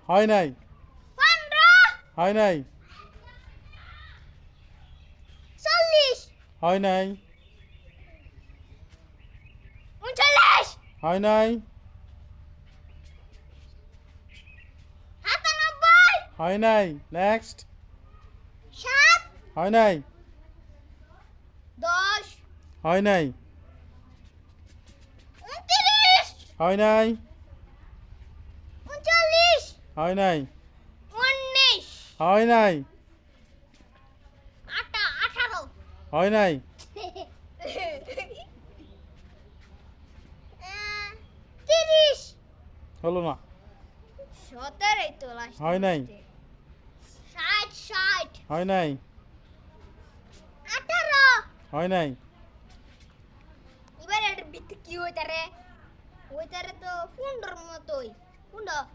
হয় নাই, 15 হয় নাই, 40 হয় নাই, 39 হয় নাই, 97 হয় নাই, নেক্সট, 7 হয় নাই, 10 হয় নাই, 29 হয় নাই, 39 হয় নাই, 19 হয় নাই, 18 হয় নাই, 30 হলো না, 17 তো লাস্ট হয় নাই, 60 হয় নাই, 18 হয় নাই, এবার এর ভিতরে কি হইতারে তো 15 মতোই 15